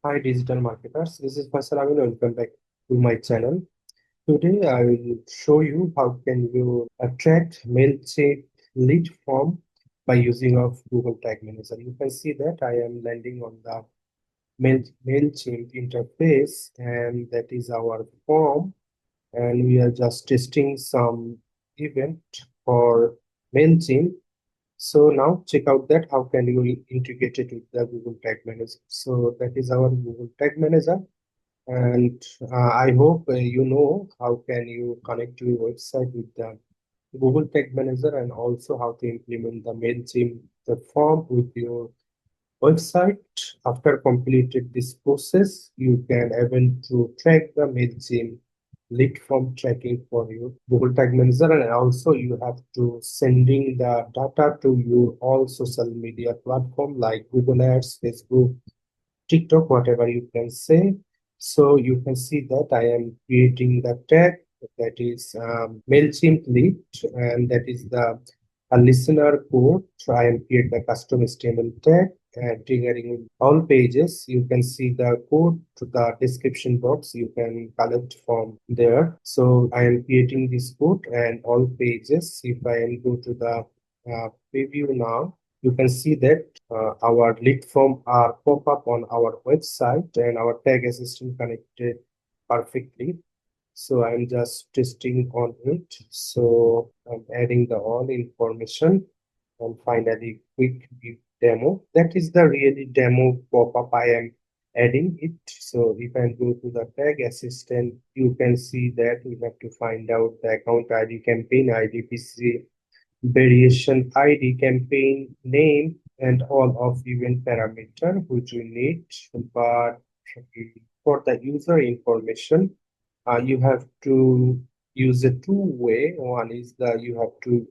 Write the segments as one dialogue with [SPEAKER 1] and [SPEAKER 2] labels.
[SPEAKER 1] Hi digital marketers, this is Faisal. Amin. Welcome back to my channel. Today I will show you how can you attract Mailchimp lead form by using of Google Tag Manager. You can see that I am landing on the Mailchimp interface, and that is our form, and we are just testing some event for Mailchimp. So now check out that how can you integrate it with the Google Tag Manager. So that is our Google Tag Manager, and I hope you know how can you connect your website with the Google Tag Manager, and also how to implement the Mailchimp the form with your website. After completed this process, you can able to track the Mailchimp lead form tracking for your Google Tag Manager, and also you have to sending the data to your all social media platform like Google Ads, Facebook, TikTok, whatever you can say. So you can see that I am creating the tag that is Mailchimp lead, and that is the a listener code. So I am create the custom HTML tag and triggering all pages. You can see the code to the description box. You can collect from there. So I am creating this code and all pages. If I am go to the preview now, you can see that our lead form are pop up on our website, and our tag assistant connected perfectly. So I'm just testing on it. So I'm adding the all information, and finally quick demo. That is the really demo pop-up I am adding it. So if I go to the tag assistant, you can see that we have to find out the account ID, campaign ID, PC variation ID, campaign name, and all of event parameter which we need. But for the user information, you have to use a two-way. One is the you have to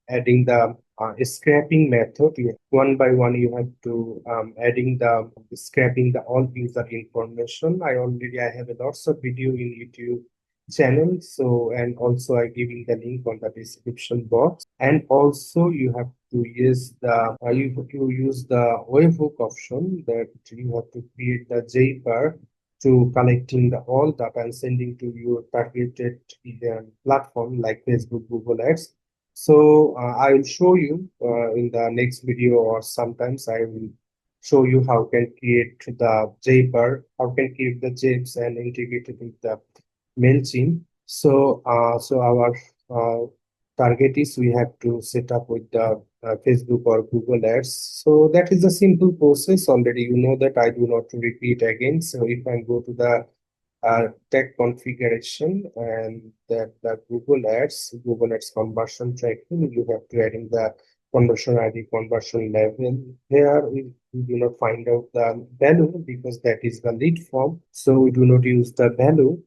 [SPEAKER 1] adding the scraping method. One by one you have to adding the scraping the all user information. I have a lots of video in YouTube channel, so, and also I giving the link on the description box. And also you have to use the you have to use the webhook option, that you have to create the JPEG to collecting the all data and sending to your targeted platform like Facebook, Google Ads. So I will show you in the next video, or sometimes I will show you how can create the JPEG, how can create the JPEGs and integrate it with the Mailchimp. So our target is we have to set up with the Facebook or Google Ads. So that is a simple process already. You know that I do not repeat again. So if I go to the tag configuration, and that the Google Ads conversion tracking, you have to add in the conversion ID, conversion level. Here we do not find out the value because that is the lead form, so we do not use the value.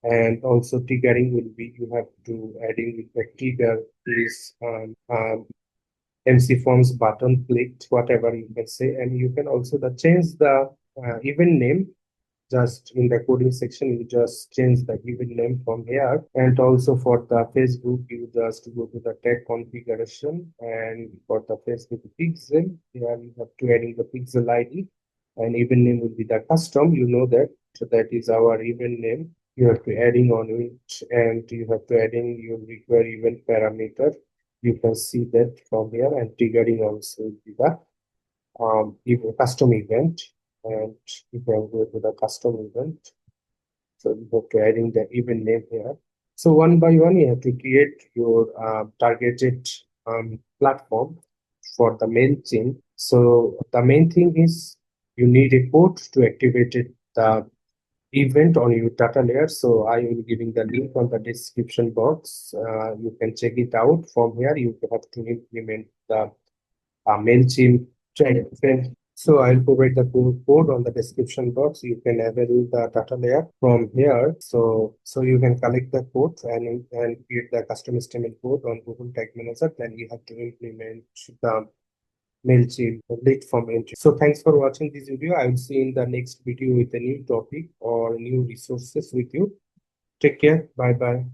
[SPEAKER 1] And also triggering will be, you have to adding with the trigger is MC forms button clicked, whatever you can say. And you can also change the event name. Just in the coding section, you just change the event name from here. And also for the Facebook, you just go to the tag configuration, and for the Facebook pixel, here you have to add in the pixel ID, and event name will be the custom. You know that, so that is our event name. You have to adding on it, and you have to adding your require event parameter. You can see that from here, and triggering also will be the custom event. And you can go to the custom event. So you have to adding the event name here. So one by one, you have to create your targeted platform for the Mailchimp. So the main thing is you need a code to activate it, the event on your data layer. So I will giving the link on the description box. You can check it out. From here, you have to implement the Mailchimp track. So I'll provide the code on the description box. You can avail the data layer from here. So you can collect the code and create the custom HTML code on Google Tag Manager. Then you have to implement the Mailchimp lead form entry. So thanks for watching this video. I will see you in the next video with a new topic or new resources with you. Take care. Bye bye.